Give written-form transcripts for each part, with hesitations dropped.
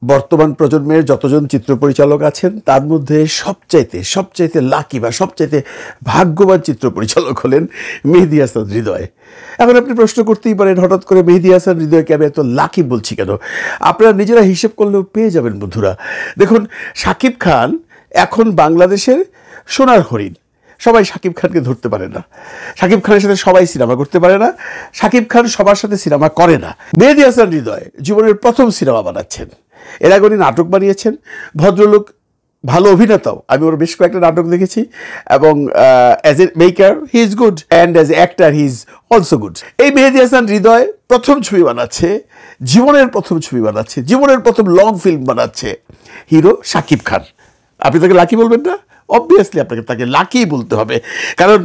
বর্তমান প্রজন্মের যতজন চিত্র পরিচালক আছেন তার মধ্যে সবচাইতে লাকি বা সবচাইতে ভাগ্যবান চিত্র পরিচালক হলেন মেহেদী হাসান হৃদয়। এখন আপনি প্রশ্ন করতেই পারেন, হঠাৎ করে মেহেদী হাসান হৃদয়কে আমি এত লাকি বলছি কেন? আপনারা নিজেরা হিসেব করলেও পেয়ে যাবেন বন্ধুরা। দেখুন, শাকিব খান এখন বাংলাদেশের সোনার হরিণ। সবাই শাকিব খানকে ধরতে পারে না, শাকিব খানের সাথে সবাই সিনেমা করতে পারে না, শাকিব খান সবার সাথে সিনেমা করে না। মেহেদী হাসান হৃদয় জীবনের প্রথম সিনেমা বানাচ্ছেন। এর আগে উনি নাটক বানিয়েছেন, ভদ্রলোক, ভালো অভিনেতাও। আমি ওর বেশ কয়েকটা নাটক দেখেছি এবং as a maker he is good and as a actor he is also good. এই মেহেদী হাসান হৃদয় প্রথম ছবি বানাচ্ছে, জীবনের প্রথম ছবি বানাচ্ছে, জীবনের প্রথম লং ফিল্ম বানাচ্ছে, হিরো শাকিব খান। আপনি তাকে লাকি বলবেন না? অবভিয়াসলি আপনাকে তাকে লাকি বলতে হবে, কারণ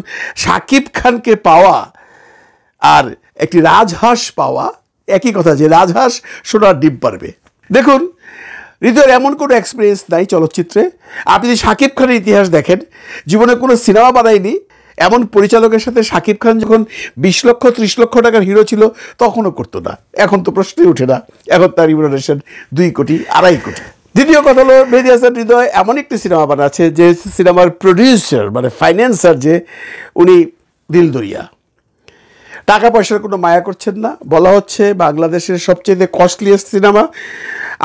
শাকিব খানকে পাওয়া আর একটি রাজহাঁস পাওয়া একই কথা, যে রাজহাঁস সোনার ডিম পারবে। দেখুন, হৃদয়ের এমন কোনো এক্সপিরিয়েন্স নাই চলচ্চিত্রে। আপনি যদি শাকিব খানের ইতিহাস দেখেন, জীবনে কোনো সিনেমা বানায়নি এমন পরিচালকের সাথে শাকিব খান যখন 20 লক্ষ 30 লক্ষ টাকার হিরো ছিল তখনও করতো না। এখন তো প্রশ্নই ওঠে না, এখন তার রিমুনারেশন 2 কোটি 2.5 কোটি। দ্বিতীয় কথা হলো, মেহেদী হাসান হৃদয় এমন একটি সিনেমা বানাচ্ছে যে সিনেমার প্রডিউসার মানে ফাইন্যান্সার যে উনি দিলদরিয়া, টাকা পয়সার কোনো মায়া করছেন না। বলা হচ্ছে বাংলাদেশের সবচেয়ে কস্টলিয়েস্ট সিনেমা।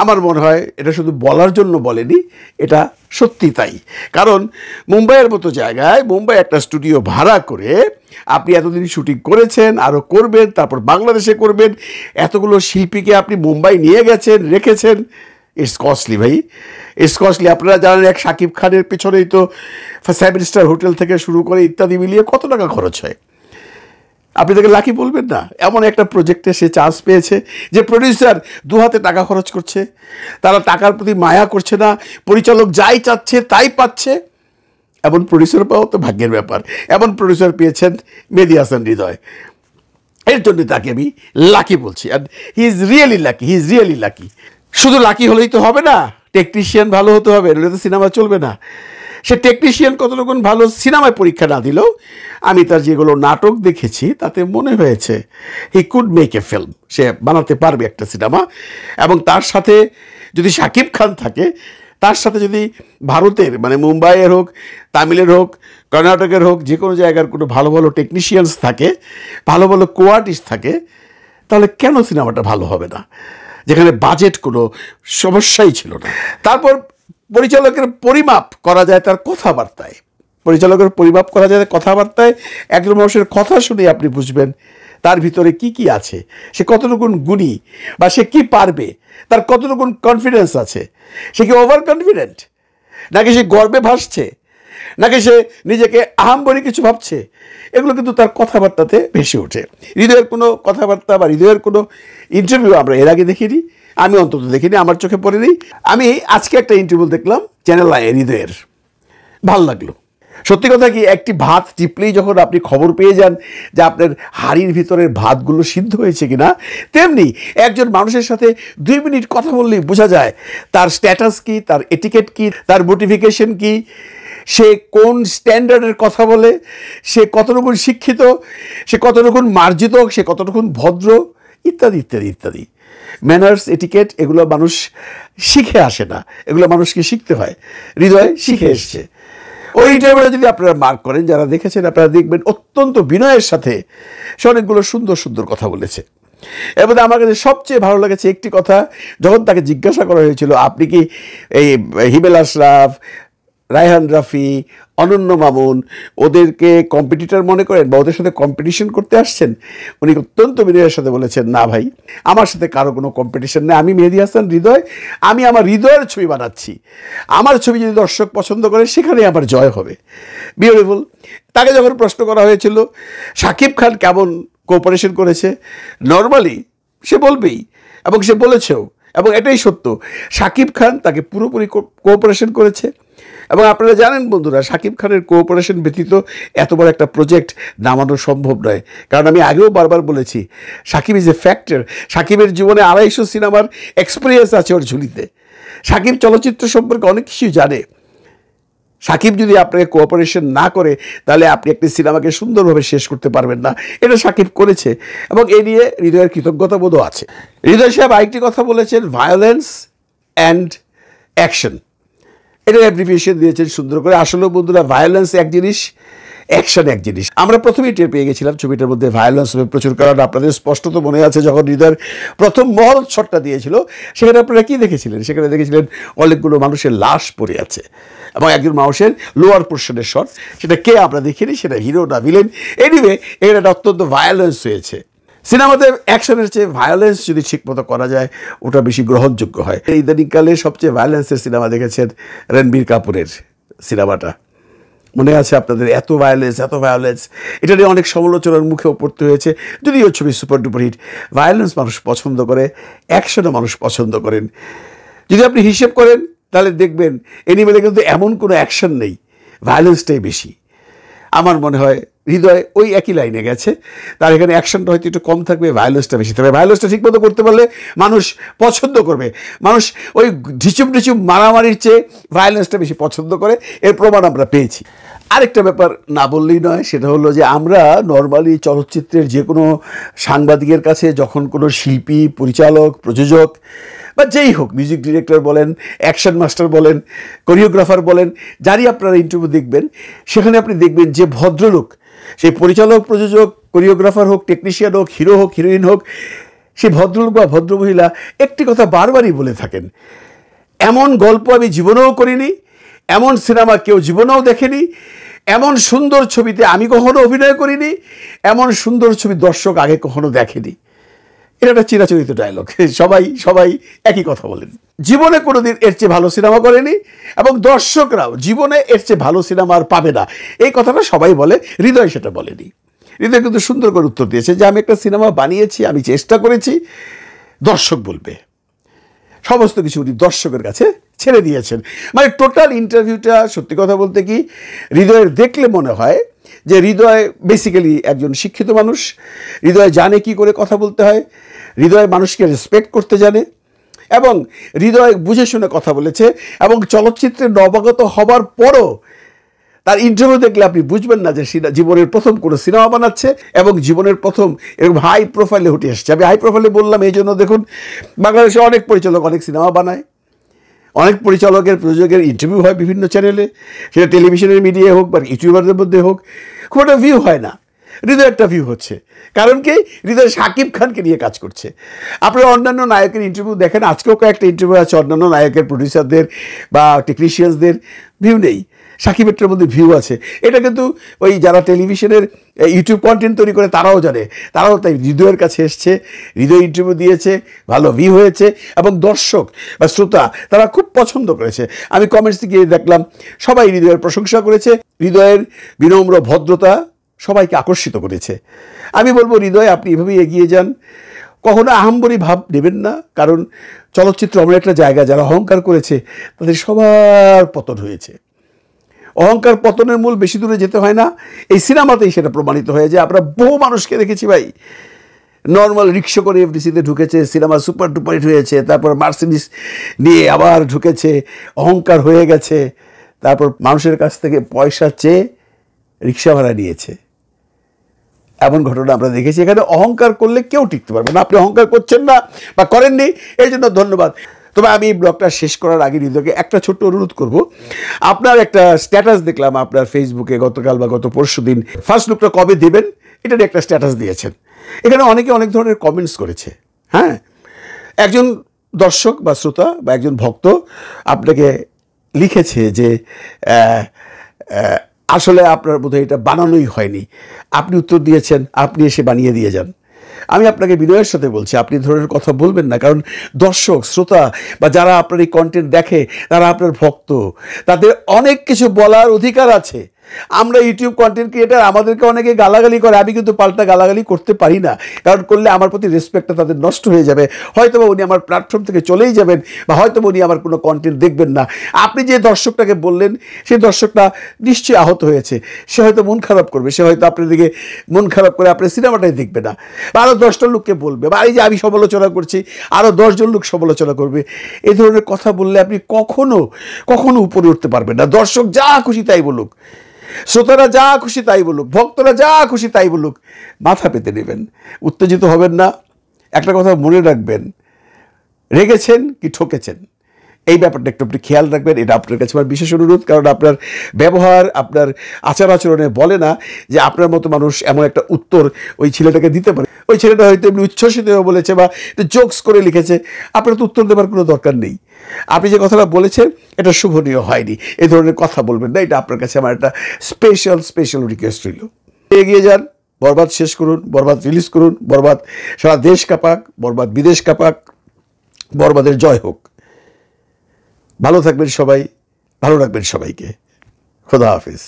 আমার মনে হয় এটা শুধু বলার জন্য বলেনি, এটা সত্যি তাই। কারণ মুম্বাইয়ের মতো জায়গায়, মুম্বাই একটা স্টুডিও ভাড়া করে আপনি এতদিন শুটিং করেছেন, আরও করবেন, তারপর বাংলাদেশে করবেন, এতগুলো শিল্পীকে আপনি মুম্বাই নিয়ে গেছেন, রেখেছেন। ইটস কস্টলি ভাই, ইটস কস্টলি। আপনারা জানেন এক শাকিব খানের পেছনেই তো 7 স্টার হোটেল থেকে শুরু করে ইত্যাদি মিলিয়ে কত টাকা খরচ হয়। আপনি তাকে লাকি বলবেন না? এমন একটা প্রজেক্টে সে চান্স পেয়েছে, যে প্রডিউসার 2 হাতে টাকা খরচ করছে, তারা টাকার প্রতি মায়া করছে না, পরিচালক যাই চাচ্ছে তাই পাচ্ছে। এমন প্রডিউসার পাওয়া তো ভাগ্যের ব্যাপার। এমন প্রডিউসার পেয়েছেন মেহেদী হাসান হৃদয়, এর জন্য তাকে আমি লাকি বলছি। And he is really lucky. শুধু লাকি হলেই তো হবে না, টেকনিশিয়ান ভালো হতে হবে, নইলে তো সিনেমা চলবে না। সে টেকনিশিয়ান কতটুকু ভালো সিনেমায় পরীক্ষা না দিলেও আমি তার যেগুলো নাটক দেখেছি তাতে মনে হয়েছে he could make a film, সে বানাতে পারবে একটা সিনেমা। এবং তার সাথে যদি শাকিব খান থাকে, তার সাথে যদি ভারতের মানে মুম্বাইয়ের হোক, তামিলের হোক, কর্ণাটকের হোক, যে কোনো জায়গার কোনো ভালো ভালো টেকনিশিয়ানস থাকে, ভালো ভালো কোয়ার্টিস্ট থাকে, তাহলে কেন সিনেমাটা ভালো হবে না, যেখানে বাজেট কোনো সমস্যাই ছিল না। তারপর পরিচালকের পরিমাপ করা যায় তার কথাবার্তায়, পরিচালকের পরিমাপ করা যায় কথাবার্তায়। একজন মানুষের কথা শুনে আপনি বুঝবেন তার ভিতরে কি কি আছে, সে কতটুকু গুণী বা সে কি পারবে, তার কতটুকু কনফিডেন্স আছে, সে কি ওভার কনফিডেন্ট, নাকি সে গর্বে ভাসছে, নাকি সে নিজেকে আহামরি কিছু ভাবছে। এগুলো কিন্তু তার কথাবার্তাতে ভেসে ওঠে। হৃদয়ের কোনো কথাবার্তা বা হৃদয়ের কোনো ইন্টারভিউ আমরা এর আগে দেখিনি, আমি অন্তত দেখিনি, আমার চোখে পড়েনি। আমি আজকে একটা ইন্টারভিউ দেখলাম চ্যানেল আই হৃদয়ের, ভাল লাগলো। সত্যি কথা কি, একটি ভাত টিপলেই যখন আপনি খবর পেয়ে যান যে আপনার হাঁড়ির ভিতরের ভাতগুলো সিদ্ধ হয়েছে কিনা, তেমনি একজন মানুষের সাথে 2 মিনিট কথা বললেই বোঝা যায় তার স্ট্যাটাস কি, তার এটিকেট কি, তার মোটিফিকেশন কি, সে কোন স্ট্যান্ডার্ডের কথা বলে, সে কতটুকু শিক্ষিত, সে কতটুকু মার্জিত, সে কতটুকু ভদ্র, ইত্যাদি ইত্যাদি ইত্যাদি। ম্যানার্স, এটিকেট এগুলো মানুষ শিখে আসে না, এগুলো মানুষকে শিখতে হয়। হৃদয় শিখে এসছে। ওই ইন্টারভিউটা যদি আপনারা মার্ক করেন, যারা দেখেছেন আপনারা দেখবেন অত্যন্ত বিনয়ের সাথে সে অনেকগুলো সুন্দর সুন্দর কথা বলেছে। এবং আমার কাছে সবচেয়ে ভালো লেগেছে একটি কথা, যখন তাকে জিজ্ঞাসা করা হয়েছিল আপনি কি এই হিমেল আশরাফ, রায়হান রাফি, অনন্য মামুন ওদেরকে কম্পিটিটর মনে করেন বা ওদের সাথে কম্পিটিশন করতে আসছেন, উনি অত্যন্ত বিনয়ের সাথে বলেছেন, না ভাই, আমার সাথে কারো কোনো কম্পিটিশন নেই, আমি মেহেদী হাসান হৃদয়, আমি আমার হৃদয়ের ছবি বানাচ্ছি, আমার ছবি যদি দর্শক পছন্দ করে সেখানেই আমার জয় হবে। বিউটিফুল। তাকে যখন প্রশ্ন করা হয়েছিল শাকিব খান কেমন কোঅপারেশন করেছে, নর্মালি সে বলবেই এবং সে বলেছেও, এবং এটাই সত্য, শাকিব খান তাকে পুরোপুরি কোঅপারেশন করেছে। এবং আপনারা জানেন বন্ধুরা, শাকিব খানের কোঅপারেশন ব্যতীত এত বড় একটা প্রজেক্ট নামানো সম্ভব নয়। কারণ আমি আগেও বারবার বলেছি, শাকিব ইজ এ ফ্যাক্টর। শাকিবের জীবনে 250 সিনেমার এক্সপিরিয়েন্স আছে ওর ঝুলিতে। শাকিব চলচ্চিত্র সম্পর্কে অনেক কিছুই জানে। শাকিব যদি আপনাকে কোঅপারেশন না করে তাহলে আপনি একটি সিনেমাকে সুন্দরভাবে শেষ করতে পারবেন না। এটা শাকিব করেছে এবং এ নিয়ে হৃদয়ের কৃতজ্ঞতা বোধও আছে। হৃদয় সাহেব আরেকটি কথা বলেছেন, ভায়োলেন্স অ্যান্ড অ্যাকশন, এটা অ্যাব্রিভিয়েশন দিয়েছেন সুন্দর করে। আসলে বন্ধুরা, ভায়োলেন্স এক জিনিস, অ্যাকশন এক জিনিস। আমরা প্রথমেই টের পেয়ে গেছিলাম ছবিটার মধ্যে ভায়োলেন্স হবে প্রচুর, কারণ আপনাদের স্পষ্টত মনে আছে যখন হৃদয়ের প্রথম মহরত শটটা দিয়েছিল, সেখানে আপনারা কি দেখেছিলেন? সেখানে দেখেছিলেন অনেকগুলো মানুষের লাশ পড়ে আছে এবং একজন মানুষের লোয়ার পোর্শনের শট, সেটা কে আমরা দেখিনি, সেটা হিরো না ভিলেন। এনিওয়ে, এখানে একটা অত্যন্ত ভায়োলেন্স হয়েছে। সিনেমাতে অ্যাকশনের চেয়ে ভায়োলেন্স যদি ঠিকমতো করা যায়, ওটা বেশি গ্রহণযোগ্য হয়। ইদানিংকালে সবচেয়ে ভায়োলেন্সের সিনেমা দেখেছেন রণবীর কাপুরের সিনেমাটা, মনে আছে আপনাদের? এত ভায়োলেন্স, এটা নিয়ে অনেক সমালোচনার মুখেও পড়তে হয়েছে। যদিও ছবি সুপার ডুপার হিট। ভায়োলেন্স মানুষ পছন্দ করে, অ্যাকশনও মানুষ পছন্দ করেন। যদি আপনি হিসেব করেন তাহলে দেখবেন এনিমেলে কিন্তু এমন কোনো অ্যাকশন নেই, ভায়োলেন্সটাই বেশি। আমার মনে হয় হৃদয় ওই একই লাইনে গেছে, তার এখানে অ্যাকশনটা হয়তো একটু কম থাকবে, ভায়োলেন্সটা বেশি থাকবে। ভায়োলেন্সটা ঠিকমতো করতে পারলে মানুষ পছন্দ করবে। মানুষ ওই ঢিচুম মারামারির চেয়ে ভায়োলেন্সটা বেশি পছন্দ করে, এর প্রমাণ আমরা পেয়েছি। আরেকটা ব্যাপার না বললেই নয়, সেটা হলো যে আমরা নর্মালি চলচ্চিত্রের যে কোনো সাংবাদিকের কাছে যখন কোনো শিল্পী, পরিচালক, প্রযোজক বা যেই হোক, মিউজিক ডিরেক্টর বলেন, অ্যাকশন মাস্টার বলেন, কোরিওগ্রাফার বলেন, যারই আপনারা ইন্টারভিউ দেখবেন, সেখানে আপনি দেখবেন যে ভদ্রলোক, সেই পরিচালক, প্রযোজক, কোরিওগ্রাফার হোক, টেকনিশিয়ান হোক, হিরো হোক, হিরোইন হোক, সেই ভদ্রলোক বা ভদ্রমহিলা একটি কথা বারবারই বলে থাকেন, এমন গল্প আমি জীবনেও করিনি, এমন সিনেমা কেউ জীবনেও দেখেনি, এমন সুন্দর ছবিতে আমি কখনো অভিনয় করিনি, এমন সুন্দর ছবি দর্শক আগে কখনো দেখেনি। এটা একটা চিরাচরিত ডায়লগ, সবাই একই কথা বলেন। জীবনে কোনোদিন এর চেয়ে ভালো সিনেমা করেনি এবং দর্শকরাও জীবনে এর চেয়ে ভালো সিনেমা আর পাবে না, এই কথাটা সবাই বলে, হৃদয় সেটা বলেনি। হৃদয় কিন্তু সুন্দর করে উত্তর দিয়েছে যে আমি একটা সিনেমা বানিয়েছি, আমি চেষ্টা করেছি, দর্শক বলবে। সমস্ত কিছু উনি দর্শকের কাছে ছেড়ে দিয়েছেন। মানে টোটাল ইন্টারভিউটা সত্যি কথা বলতে কি, হৃদয়ের দেখলে মনে হয় যে হৃদয় বেসিক্যালি একজন শিক্ষিত মানুষ। হৃদয় জানে কি করে কথা বলতে হয়, হৃদয় মানুষকে রেসপেক্ট করতে জানে এবং হৃদয় বুঝে শুনে কথা বলেছে। এবং চলচ্চিত্রে নবাগত হবার পরও তার ইন্টারভিউ দেখলে আপনি বুঝবেন না যে জীবনের প্রথম কোনো সিনেমা বানাচ্ছে এবং জীবনের প্রথম এরকম হাই প্রোফাইলে উঠে এসছে। আমি হাই প্রোফাইলে বললাম এই জন্য, দেখুন বাংলাদেশে অনেক পরিচালক অনেক সিনেমা বানায়, অনেক পরিচালকের, প্রযোজকের ইন্টারভিউ হয় বিভিন্ন চ্যানেলে, সেটা টেলিভিশনের মিডিয়ায় হোক বা ইউটিউবারদের মধ্যে হোক, খুব একটা ভিউ হয় না। হৃদয় একটা ভিউ হচ্ছে, কারণ কি, হৃদয় শাকিব খানকে নিয়ে কাজ করছে। আপনারা অন্যান্য নায়কের ইন্টারভিউ দেখেন, আজকেও কয়েকটা ইন্টারভিউ আছে অন্যান্য নায়কের, প্রডিউসারদের বা টেকনিশিয়ানসদের, ভিউ নেই। সাকিবের মধ্যে ভিউ আছে। এটা কিন্তু ওই যারা টেলিভিশনের ইউটিউব কন্টেন্ট তৈরি করে তারাও জানে, তারাও তাই হৃদয়ের কাছে এসছে, হৃদয় ইন্টারভিউ দিয়েছে, ভালো ভিউ হয়েছে এবং দর্শক বা শ্রোতা তারা খুব পছন্দ করেছে। আমি কমেন্টস গিয়ে দেখলাম সবাই হৃদয়ের প্রশংসা করেছে। হৃদয়ের বিনম্র ভদ্রতা সবাইকে আকর্ষিত করেছে। আমি বলবো হৃদয়, আপনি এভাবেই এগিয়ে যান, কখনো আহাম্বরী ভাব নেবেন না, কারণ চলচ্চিত্র এমন একটা জায়গা, যারা অহংকার করেছে তাদের সবার পতন হয়েছে। অহংকার পতনের মূল বেশি দূরে যেতে হয় না, এই সিনেমাতেই সেটা প্রমাণিত হয়ে যায়। আমরা বহু মানুষকে দেখেছি ভাই, নর্মাল রিক্সা করে এফডিসিতে ঢুকেছে, সিনেমা সুপার ডুপার হিট হয়েছে, তারপর মার্সিডিজ নিয়ে আবার ঢুকেছে, অহংকার হয়ে গেছে, তারপর মানুষের কাছ থেকে পয়সা চেয়ে রিক্সা ভাড়া নিয়েছে। এমন ঘটনা আমরা দেখেছি। এখানে অহংকার করলে কেউ টিকতে পারবে না। আপনি অহংকার করছেন না বা করেননি, এই জন্য ধন্যবাদ। তবে আমি এই ব্লগটা শেষ করার আগে হৃদয়কে একটা ছোট্ট অনুরোধ করব। আপনার একটা স্ট্যাটাস দেখলাম আপনার ফেসবুকে গতকাল বা গত পরশু দিন, ফার্স্ট লুকটা কবে দেবেন এটা নিয়ে একটা স্ট্যাটাস দিয়েছেন। এখানে অনেকে অনেক ধরনের কমেন্টস করেছে। হ্যাঁ, একজন দর্শক বা শ্রোতা বা একজন ভক্ত আপনাকে লিখেছে যে আসলে আপনার বোধহয় এটা বানানোই হয়নি। আপনি উত্তর দিয়েছেন, আপনি এসে বানিয়ে দিয়ে যান। আমি আপনাকে বিনয়ের সাথে বলছি, আপনি ধরনের কথা বলবেন না, কারণ দর্শক, শ্রোতা বা যারা আপনার এই কন্টেন্ট দেখে তারা আপনার ভক্ত, তাদের অনেক কিছু বলার অধিকার আছে। আমরা ইউটিউব কন্টেন্ট ক্রিয়েটার, আমাদেরকে অনেকে গালাগালি করে, আমি কিন্তু পাল্টা গালাগালি করতে পারি না, কারণ করলে আমার প্রতি রেসপেক্টটা তাদের নষ্ট হয়ে যাবে। হয়তো বা উনি আমার প্ল্যাটফর্ম থেকে চলেই যাবেন বা হয়তো উনি আমার কোনো কন্টেন্ট দেখবেন না। আপনি যে দর্শকটাকে বললেন, সেই দর্শকটা নিশ্চয়ই আহত হয়েছে, সে হয়তো মন খারাপ করবে, সে হয়তো আপনার দিকে মন খারাপ করে আপনার সিনেমাটাই দেখবে না, বা আরও 10টা লোককে বলবে, বা এই যে আমি সমালোচনা করছি আরও 10 জন লোক সমালোচনা করবে। এই ধরনের কথা বললে আপনি কখনো উপরে উঠতে পারবেন না। দর্শক যা খুশি তাই বলুক, শ্রোতারা যা খুশি তাই বলুক, ভক্তরা যা খুশি তাই বলুক, মাথা পেতে নেবেন, উত্তেজিত হবেন না। একটা কথা মনে রাখবেন, রেগেছেন কি ঠকেছেন এই ব্যাপারটা একটু আপনি খেয়াল রাখবেন, এটা আপনার কাছে আমার বিশেষ অনুরোধ। কারণ আপনার ব্যবহার, আপনার আচার আচরণে বলে না যে আপনার মতো মানুষ এমন একটা উত্তর ওই ছেলেটাকে দিতে পারে। ওই ছেলেটা হয়তো এমনি উচ্ছ্বসিত হয়ে বলেছে বা একটু জোকস করে লিখেছে, আপনার তো উত্তর দেওয়ার কোনো দরকার নেই। আপনি যে কথাটা বলেছেন এটা শুভনীয় হয়নি, এই ধরনের কথা বলবেন না। এটা আপনার কাছে আমার একটা স্পেশাল রিকোয়েস্ট রইল। এগিয়ে যান, বরবাদ শেষ করুন, বরবাদ রিলিজ করুন, বরবাদ সারা দেশ কাঁপাক, বরবাদ বিদেশ কাঁপাক, বরবাদের জয় হোক। ভালো থাকবেন সবাই, ভালো রাখবেন সবাইকে। খোদা হাফেজ।